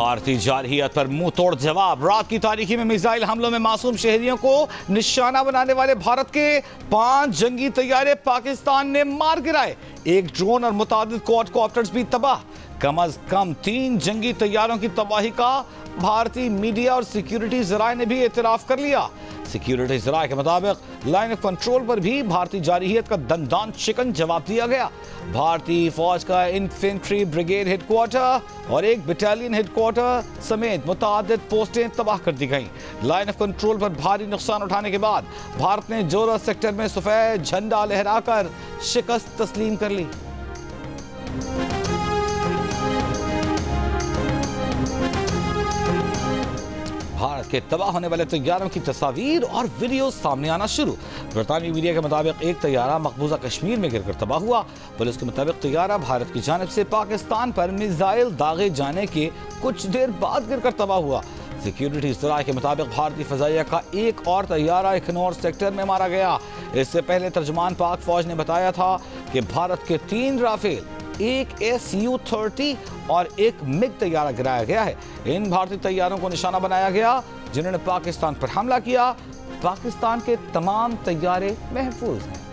भारतीय जारहियत पर मुंह तोड़ जवाब। रात की तारीखी में मिसाइल हमलों में मासूम शहरियों को निशाना बनाने वाले भारत के 5 जंगी तैयारे पाकिस्तान ने मार गिराए। एक ड्रोन और मुतादिद क्वाडकॉप्टर्स भी तबाह। कम अज कम 3 जंगी तैयारों की तबाही का भारतीय मीडिया और सिक्योरिटी जराए ने भी एतराफ कर लिया। सिक्योरिटी जराए के मुताबिक लाइन ऑफ कंट्रोल पर भी भारतीय जारहियत का दंदान चिकन जवाब दिया गया। भारतीय फौज का इन्फेंट्री ब्रिगेड हेडक्वार्टर और एक बटालियन हेडक्वार्टर समेत मुतादिद पोस्टें तबाह कर दी गईं। लाइन ऑफ कंट्रोल पर भारी नुकसान उठाने के बाद भारत ने जोरा सेक्टर में सफेद झंडा लहराकर शिकस्त तस्लीम कर ली। भारत के तबाह होने वाले तैयारों की तस्वीर और वीडियो सामने आना शुरू। बरतानवी मीडिया के मुताबिक एक तैयारा मकबूजा कश्मीर में गिरकर तबाह हुआ। पुलिस के मुताबिक तैयारा भारत की जानिब से पाकिस्तान पर मिसाइल दागे जाने के कुछ देर बाद गिरकर तबाह हुआ। सिक्योरिटी जराए के मुताबिक भारतीय फजाइया का एक और तैयारा इखनौर सेक्टर में मारा गया। इससे पहले तर्जमान पाक फौज ने बताया था कि भारत के 3 राफेल, एक Su-30 और एक मिग तैयारा गिराया गया है। इन भारतीय तैयारों को निशाना बनाया गया जिन्होंने पाकिस्तान पर हमला किया। पाकिस्तान के तमाम तैयारे महफूज हैं।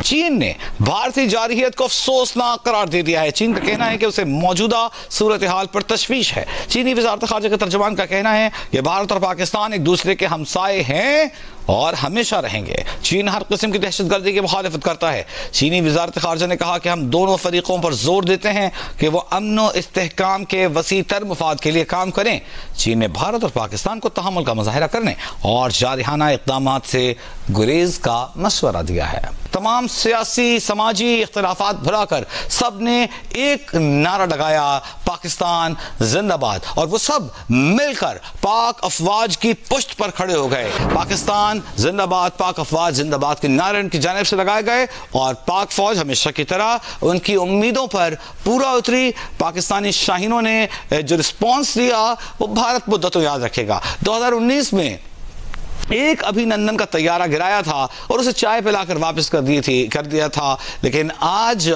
चीन ने भारतीय जारहियत को अफसोसनाक करार दे दिया है। चीन का कहना है कि उसे मौजूदा सूरत हाल पर तशवीश है। चीनी वज़ारत ख़ारजा के तर्जुमान का कहना है कि भारत और पाकिस्तान एक दूसरे के हमसाए हैं और हमेशा रहेंगे। चीन हर किस्म की दहशतगर्दी की मुखालिफत करता है। चीनी वज़ारत ख़ारजा ने कहा कि हम दोनों फरीकों पर जोर देते हैं कि वो अमन व इस्तेहकाम के वसी तर मुफाद के लिए काम करें। चीन ने भारत और पाकिस्तान को तहम्मुल का मुजाहिरा करने और जारहाना इक़दामात से गुरेज का मशवरा दिया है। तमाम सियासी समाजी इख्तिलाफात भुलाकर सब ने एक नारा लगाया, पाकिस्तान जिंदाबाद, और वो सब मिलकर पाक अफवाज की पुश्त पर खड़े हो गए। पाकिस्तान जिंदाबाद, पाक अफवाज जिंदाबाद के नारे उनकी जानिब से लगाए गए और पाक फौज हमेशा की तरह उनकी उम्मीदों पर पूरा उतरी। पाकिस्तानी शाहीनों ने जो रिस्पॉन्स दिया वो भारत मुद्दतों याद रखेगा। 2019 में एक अभिनंदन का तैयारा गिराया था और उसे चाय पिलाकर वापस कर दिया था, लेकिन आज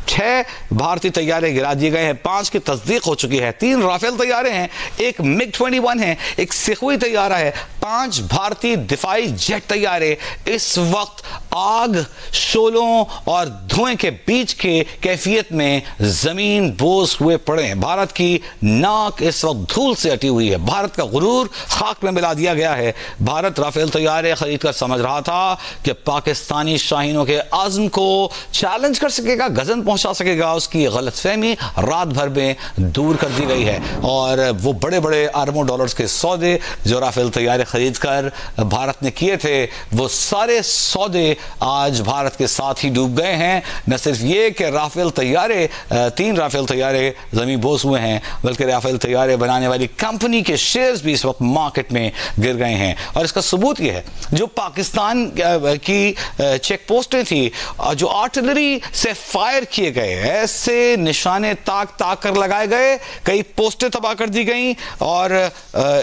6 भारतीय तैयारे गिरा दिए गए हैं। 5 की तस्दीक हो चुकी है। 3 राफेल तैयारे हैं, एक MiG-21 है, एक सिखुई तैयारा है, 5 भारतीय दिफाई जेट तैयारे इस वक्त आग, शोलों और धुएं के बीच के कैफियत में जमीन बोझ हुए पड़े हैं। भारत की नाक इस वक्त धूल से अटी हुई है। भारत का गुरूर खाक में मिला दिया गया है। भारत राफेल तैयारे खरीद कर समझ रहा था कि पाकिस्तानी शाहीनों के आज़म को चैलेंज कर सकेगा, गजन पहुंचा सकेगा। उसकी गलतफहमी रात भर में दूर कर दी गई है और वो बड़े बड़े अरबों डॉलर्स के सौदे जो राफेल तैयारे खरीद कर भारत ने किए थे, वो सारे सौदे आज भारत के साथ ही डूब गए हैं। न सिर्फ ये कि राफेल तैयारे 3 राफेल तैयारे जमीन बोझ हुए हैं, बल्कि राफेल तैयारे बनाने वाली कंपनी के शेयर्स भी इस वक्त मार्केट में गिर गए हैं। और इसका सबूत यह है, जो पाकिस्तान की चेक पोस्टें थी, जो आर्टिलरी से फायर किए गए, ऐसे निशाने ताक ताक कर लगाए गए, कई पोस्टें तबाह कर दी गई। और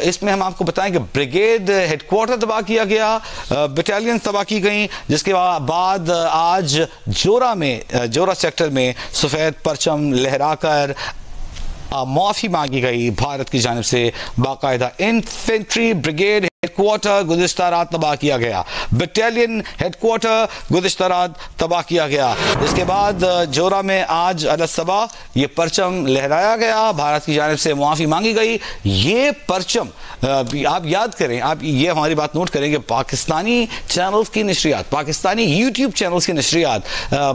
इसमें हम आपको बताएं कि ब्रिगेड हेडक्वार्टर तबाह किया गया, बटालियन तबाह की गई, जिसके बाद आज जोरा सेक्टर में सफेद परचम लहराकर माफी मांगी गई। भारत की जानिब से बाकायदा इन्फेंट्री ब्रिगेड हेडक्वार्टर गुज़िश्ता रात तबाह किया गया, बटालियन हेडक्वार्टर गुज़िश्ता रात तबाह किया गया। इसके बाद जोरा में आज अलसबा ये परचम लहराया गया, भारत की जानिब से मुआफ़ी मांगी गई। ये परचम आप याद करें, आप ये हमारी बात नोट करें कि पाकिस्तानी चैनल्स की नशरियात, पाकिस्तानी यूट्यूब चैनल्स की नशरियात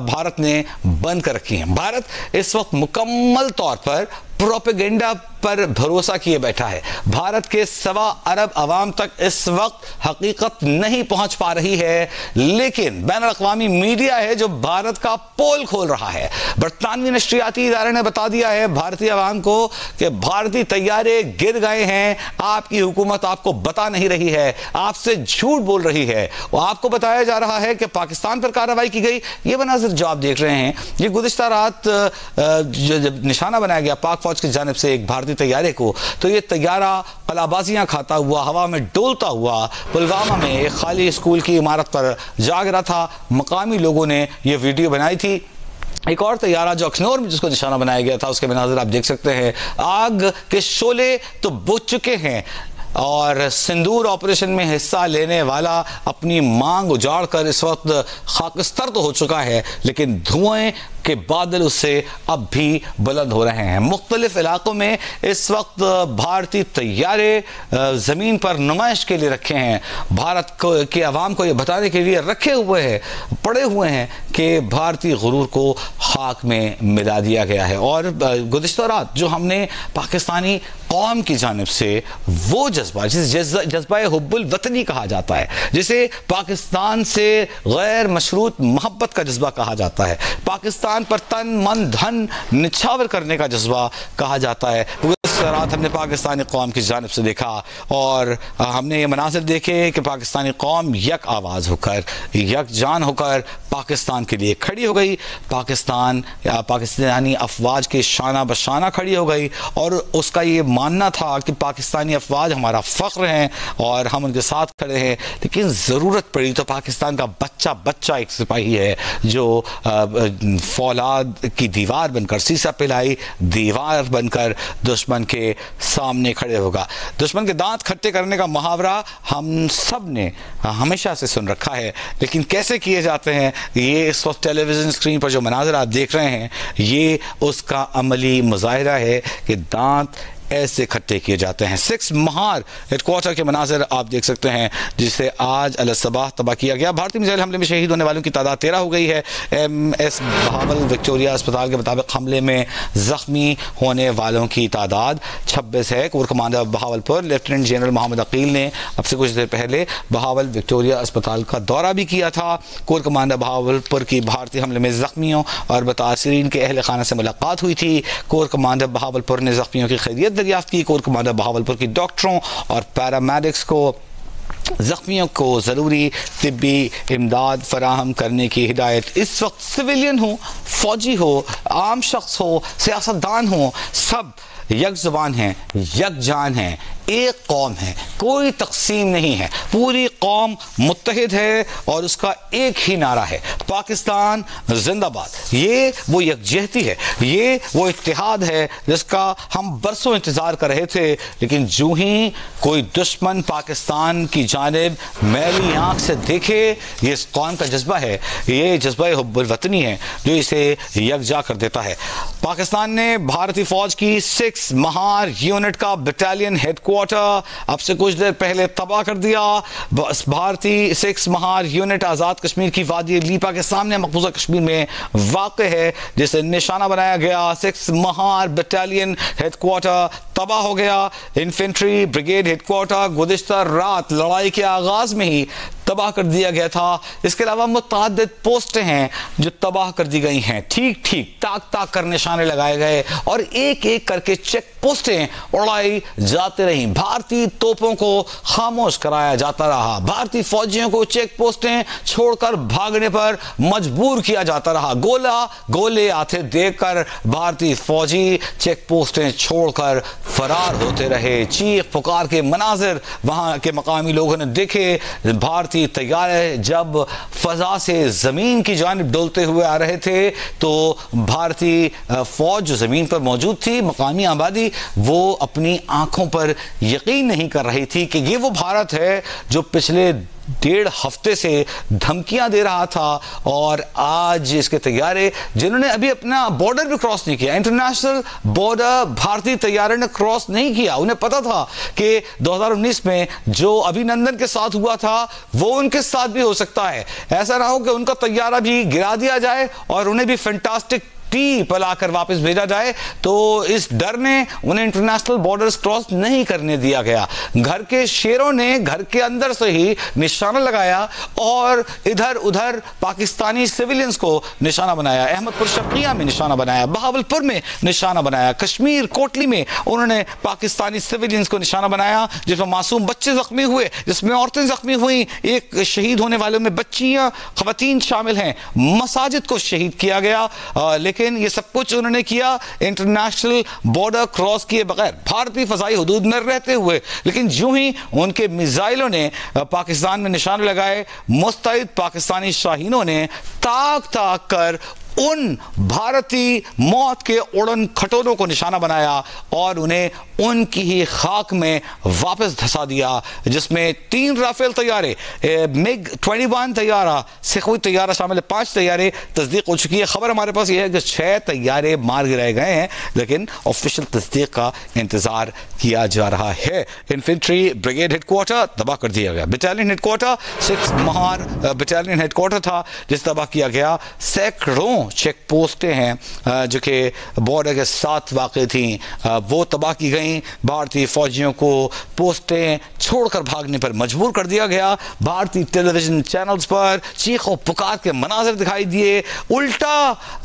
भारत ने बंद कर रखी हैं। भारत इस वक्त मुकम्मल तौर पर प्रोपेगेंडा पर भरोसा किए बैठा है। भारत के 1.25 अरब अवाम तक इस वक्त हकीकत नहीं पहुंच पा रही है, लेकिन बैनुल-अक़वामी मीडिया है जो भारत का पोल खोल रहा है। बरतानवी नशरियाती इदारे ने बता दिया है भारतीय अवाम को कि भारतीय तैयारे गिर गए हैं, आपकी हुकूमत आपको बता नहीं रही है, आपसे झूठ बोल रही है। वो आपको बताया जा रहा है कि पाकिस्तान पर कार्रवाई की गई। ये मनाज़िर जो आप देख रहे हैं, ये गुज़िश्ता रात जो निशाना बनाया गया पाक फौज की जानिब से एक भारतीय तैयारे को, तो ये तैयारा कलाबाजियां खाता हुआ हवा में डोलता हुआ पुलवामा में एक खाली स्कूल की इमारत पर जा गिरा था। मकामी लोगों ने यह वीडियो बनाई थी। एक और तैयारा जो अखनौर में जिसको निशाना बनाया गया था, उसके मनाज़िर आप देख सकते हैं। आग के शोले तो बुझ चुके हैं और सिंदूर ऑपरेशन में हिस्सा लेने वाला अपनी मांग उजाड़ कर इस वक्त खाकस्तर तो हो चुका है, लेकिन धुएं के बादल उससे अब भी बुलंद हो रहे हैं। मुख्तलिफ इलाकों में इस वक्त भारतीय तैयारे ज़मीन पर नुमाइश के लिए रखे हैं। भारत के अवाम को ये बताने के लिए रखे हुए हैं, पड़े हुए हैं कि भारतीय गुरूर को खाक में मिला दिया गया है। और गुज़िश्ता रात जो हमने पाकिस्तानी कौम की जानिब से वो जज्बा, जिसे जज्बा हुब्बुल वतनी कहा जाता है, जिसे पाकिस्तान से गैर मशरूत मोहब्बत का जज्बा कहा जाता है, पाकिस्तान पर तन मन धन निछावर करने का जज्बा कहा जाता है, रात हमने पाकिस्तानी कौम की जानिब से देखा और हमने ये मनाज़िर देखे कि पाकिस्तानी कौम यक आवाज़ होकर, यक जान होकर पाकिस्तान के लिए खड़ी हो गई। पाकिस्तानी अफवाज के शाना बशाना खड़ी हो गई और उसका ये मानना था कि पाकिस्तानी अफवाज हमारा फ़ख्र हैं और हम उनके साथ खड़े हैं। लेकिन ज़रूरत पड़ी तो पाकिस्तान का बच्चा बच्चा एक सिपाही है जो फौलाद की दीवार बनकर, सीसा पिलाई दीवार बनकर दुश्मन के सामने खड़े होगा। दुश्मन के दांत खट्टे करने का मुहावरा हम सब ने हमेशा से सुन रखा है, लेकिन कैसे किए जाते हैं ये इस वक्त टेलीविजन स्क्रीन पर जो मनाज़र आप देख रहे हैं ये उसका अमली मुज़ाहिरा है कि दांत ऐसे खट्टे किए जाते हैं। 6 महार हेडक्वार्टर के मनाज़र आप देख सकते हैं जिसे आज अलसबाह तबाह किया गया। भारतीय मिसाइल हमले में शहीद होने वालों की तादाद 13 हो गई है। MS बहावल विक्टोरिया अस्पताल के मुताबिक हमले में ज़ख्मी होने वालों की तादाद 26 है। Core commander Bahawalpur lieutenant general Mohammad Aqeel ने अब से कुछ देर पहले बहावल विक्टोरिया अस्पताल का दौरा भी किया था। कोर कमांडर बहावलपुर की भारतीय हमले में ज़ख्मियों और मुतासिरीन के अहल खाना से मुलाकात हुई थी। कोर कमांडर बहावलपुर ने ज़ख्मियों की खैरियत दरियाफ्त की। कोर कमांडर बहावलपुर की डॉक्टरों और पैरामेडिक्स को ज़ख्मियों को ज़रूरी तिब्बी इमदाद फराहम करने की हिदायत। इस वक्त सिविलियन हो, फौजी हो, आम शख्स हो, सियासतदान हो, सब यक ज़ुबान हैं, यक जान हैं, एक कौम है, कोई तकसीम नहीं है, पूरी कौम मुत्तहिद है और उसका एक ही नारा है, पाकिस्तान जिंदाबाद। ये वो यकजहती है, ये वो इत्तेहाद है जिसका हम बरसों इंतज़ार कर रहे थे। लेकिन जो ही कोई दुश्मन पाकिस्तान की जानिब मैली आँख से देखे, ये इस कौम का जज्बा है, ये जज्बा हुब्बुल वतनी है जो इसे यकजा कर देता है। पाकिस्तान ने भारतीय फ़ौज की 6 महार यूनिट का बटालियन हेडक्वार्टर अब से कुछ देर पहले तबाह कर दिया। भारतीय 6 महार यूनिट आज़ाद कश्मीर की वादी लीपा के सामने मकबूजा कश्मीर में वाक़ है, जिसे निशाना बनाया गया। 6 महार बटालियन हेडक्वार्टर तबाह हो गया। इन्फेंट्री ब्रिगेड हेडक्वार्टर गुज़िश्ता रात लड़ाई के आगाज में ही तबाह कर दिया गया था। इसके अलावा मुतअद्दिद पोस्टें हैं जो तबाह कर दी गई हैं। ठीक ठीक ताक ताक कर निशाने लगाए गए और एक एक करके चेक पोस्टें उड़ाई जाती रहीं। भारतीय तोपों को खामोश कराया जाता रहा। भारतीय फौजियों को चेक पोस्टें छोड़कर भागने पर मजबूर किया जाता रहा। गोले आते देखकर भारतीय फौजी चेक पोस्टें छोड़कर फरार होते रहे। चीख पुकार के मनाजिर वहां के मकामी लोगों ने देखे। भारतीय तैयारे जब फजा से जमीन की जानिब डोलते हुए आ रहे थे तो भारतीय फौज जो जमीन पर मौजूद थी, मकामी आबादी, वो अपनी आंखों पर यकीन नहीं कर रही थी कि ये वो भारत है जो पिछले 1.5 हफ्ते से धमकियां दे रहा था। और आज इसके तैयारे जिन्होंने अभी अपना बॉर्डर भी क्रॉस नहीं किया, इंटरनेशनल बॉर्डर भारतीय तैयारे ने क्रॉस नहीं किया। उन्हें पता था कि 2019 में जो अभिनंदन के साथ हुआ था वो उनके साथ भी हो सकता है। ऐसा ना हो कि उनका तैयारा भी गिरा दिया जाए और उन्हें भी फैंटास्टिक पलाकर वापस भेजा जाए। तो इस डर ने उन्हें इंटरनेशनल बॉर्डर्स क्रॉस नहीं करने दिया गया। घर के शेरों ने घर के अंदर से ही निशाना लगाया और इधर उधर पाकिस्तानी सिविलियंस को निशाना बनाया। अहमदपुर शर्किया में निशाना बनाया, बहावलपुर में निशाना बनाया, कश्मीर कोटली में उन्होंने पाकिस्तानी सिविलियंस को निशाना बनाया, जिसमें मासूम बच्चे जख्मी हुए, जिसमें औरतें जख्मी हुई। एक शहीद होने वालों में बच्चियां, खवातीन शामिल हैं। मसाजिद को शहीद किया गया। लेकिन लेकिन ये सब कुछ उन्होंने किया इंटरनेशनल बॉर्डर क्रॉस किए बगैर, भारतीय फजाई हुदूद में रहते हुए। लेकिन यूं ही उनके मिसाइलों ने पाकिस्तान में निशाने लगाए, मुस्तैद पाकिस्तानी शाहीनों ने ताक ताक कर उन भारतीय मौत के उड़न खटोलों को निशाना बनाया और उन्हें उनकी ही खाक में वापस धंसा दिया, जिसमें 3 राफेल तैयारे, मिग 21 तैयारा, सिखोई तैयारा शामिल 5 तैयारे तस्दीक हो चुकी है। खबर हमारे पास यह है कि 6 तैयारे मार गिराए गए हैं, लेकिन ऑफिशियल तस्दीक का इंतजार किया जा रहा है। इन्फेंट्री ब्रिगेड हेडक्वार्टर तबाह कर दिया गया। Battalion headquarter 6 Mahar battalion headquarter था जिस तबाह किया गया। सैकड़ों चेक पोस्टें हैं जो कि बॉर्डर के साथ वाक़ थी, वो तबाह की गई। भारतीय फौजियों को पोस्टें छोड़कर भागने पर मजबूर कर दिया गया। भारतीय टेलीविजन चैनल्स पर चीखों पुकार के मनाज़र दिखाई दिए। उल्टा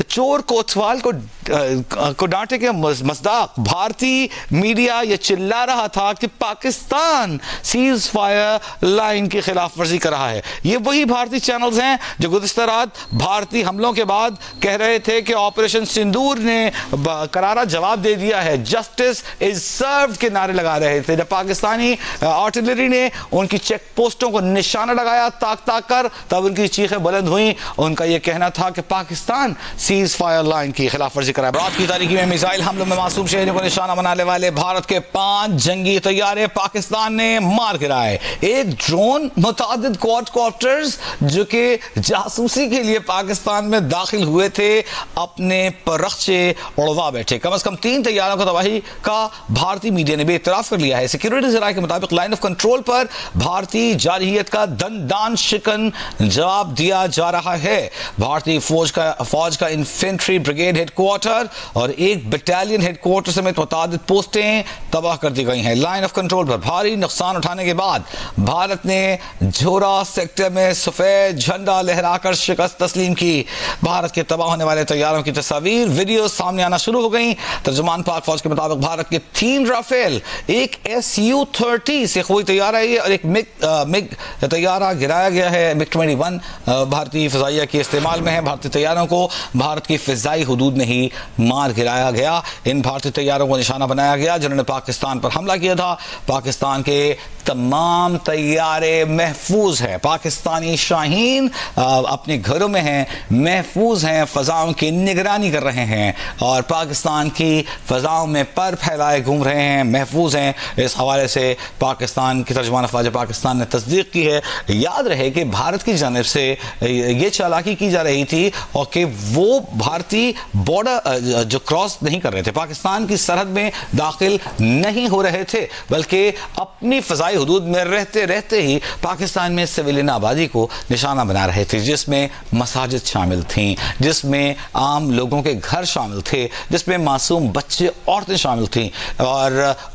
चोर कोतवाल को डांटे के मज़दाक भारतीय मीडिया ये चिल्ला रहा था कि पाकिस्तान सीज फायर लाइन की खिलाफ वर्जी कर रहा है। ये वही भारतीय चैनल्स हैं जो गुज़िश्ता रात भारतीय हमलों के बाद कह रहे थे कि ऑपरेशन सिंदूर ने करारा जवाब दे दिया है, जस्टिस इज सर्व्ड के नारे लगा रहे थे। जब पाकिस्तानी आर्टिलरी ने उनकी चेक पोस्टों को निशाना लगाया ताक ताक कर, तब उनकी चीखें बुलंद हुई। उनका यह कहना था कि पाकिस्तान सीज फायर लाइन की खिलाफ वर्जी कर रहा है। रात की तारीखी में मिसाइल हमलों में मासूम शहरियों को निशाना बनाने वाले भारत के 5 जंगी तैयारे पाकिस्तान ने मार गिराए। एक ड्रोन, मुतादिद क्वाडकॉप्टर्स जो कि जासूसी के लिए पाकिस्तान में दाखिल हुए थे, अपने परख्चे उड़वा बैठे। कम से कम 3 तैयारों को तबाही का भारतीय मीडिया ने भी इतराफ कर लिया है। सिक्योरिटी जराये के मुताबिक लाइन ऑफ कंट्रोल पर भारतीय जारहियत का दंदान शिकन जवाब दिया जा रहा है। भारतीय फौज का इन्फेंट्री ब्रिगेड हेडक्वार्टर और एक बटालियन हेडक्वार्टर समेत मुतादिद पोस्टें तबाह कर दी गई हैं। लाइन ऑफ कंट्रोल पर भारी नुकसान उठाने के बाद भारत ने झोरा सेक्टर में सफेद झंडा लहराकर शिकस्त तस्लीम की। भारत के तबाह होने वाले तैयारों की तस्वीर वीडियो सामने आना शुरू हो गई। तर्जुमान पाक फौज के मुताबिक भारत के 3 राफेल, एक SU-30 से कोई तैयारा है और एक मिग तैयारा गिराया गया है। मिग 21 भारतीय फिजाइया के इस्तेमाल में है। भारतीय तैयारों को भारत की फिजाई हुदूद में ही मार गिराया गया। इन भारतीय तैयारों को निशाना बनाया गया जिन्होंने पाकिस्तान पर हमला किया था। पाकिस्तान के तमाम तैयारे महफूज हैं। पाकिस्तानी शाहीन अपने घरों में हैं, महफूज हैं, फजाओं की निगरानी कर रहे हैं और पाकिस्तान की फजाओं में पर फैलाए घूम रहे हैं, महफूज हैं। इस हवाले से पाकिस्तान की तर्जुमान अफवाज पाकिस्तान ने तस्दीक की है। याद रहे कि भारत की जानिब से ये चालाकी की जा रही थी और कि वो भारतीय बॉर्डर जो क्रॉस नहीं कर रहे थे, पाकिस्तान की सरहद में दाखिल नहीं हो रहे थे, बल्कि अपनी फजाई हुदूद में रहते रहते ही पाकिस्तान में सिविलियन आबादी को निशाना बना रहे थे, जिसमें मसाजिद शामिल थीं, जिसमें आम लोगों के घर शामिल थे, जिसमें मासूम बच्चे, औरतें शामिल थीं।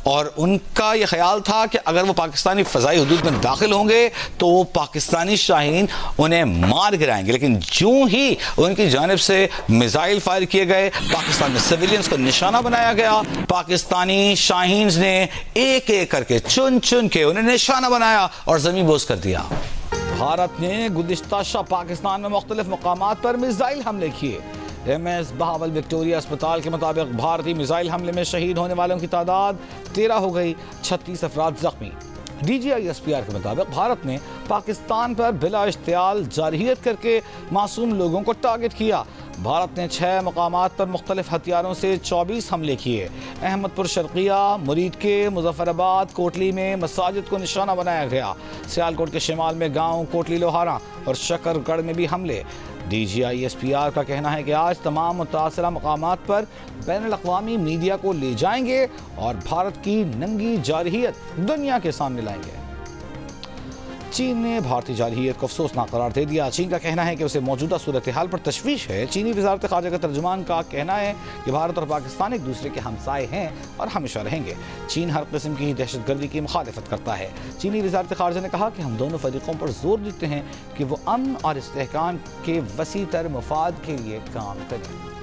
और उनका यह ख्याल था कि अगर वो पाकिस्तानी फजाई हुदूद में दाखिल होंगे तो पाकिस्तानी शाहीन उन्हें मार गिराएंगे। लेकिन जो ही उनकी जानिब से मिसाइल फायर किए गए, पाकिस्तान में सिविलियंस को निशाना बनाया गया। पाकिस्तानी शाहीन ने एक एक करके चुन चुन के उन्हें निशाना बनाया और जमीन बोझ कर दिया। भारत ने गुज़िश्ता शब पाकिस्तान में मुख्तलिफ मकामात पर मिसाइल हमले किए। MS बहावल विक्टोरिया अस्पताल के मुताबिक भारतीय मिसाइल हमले में शहीद होने वालों की तादाद 13 हो गई, 36 अफराद जख्मी। DGI-SPR के मुताबिक भारत ने पाकिस्तान पर बिला इश्तियाल जारहियत करके मासूम लोगों को टारगेट किया। भारत ने 6 मकामात पर मुख्तलिफ हथियारों से 24 हमले किए। अहमदपुर शर्किया, मुरीद के, मुजफ्फराबाद, कोटली में मसाजिद को निशाना बनाया गया। सियालकोट के शिमाल में गांव कोटली लोहारा और शकरगढ़ में भी हमले। DGI-SPR का कहना है कि आज तमाम मुतासरा मकामात पर बैनुल-अक़वामी मीडिया को ले जाएंगे और भारत की नंगी जारहियत दुनिया के सामने लाएंगे। चीन ने भारतीय जारहियत को अफसोसनाक करार दे दिया। चीन का कहना है कि उसे मौजूदा सूरत हाल पर तशवीश है। चीनी वज़ारत ख़ारजा के तर्जुमान का कहना है कि भारत और पाकिस्तान एक दूसरे के हमसाए हैं और हमेशा रहेंगे। चीन हर किस्म की दहशतगर्दी की मुखालिफत करता है। चीनी वज़ारत ख़ारजा ने कहा कि हम दोनों फरीकों पर जोर देते हैं कि वो अमन और इस्तेहकाम के वसी तर मफाद के लिए काम करें।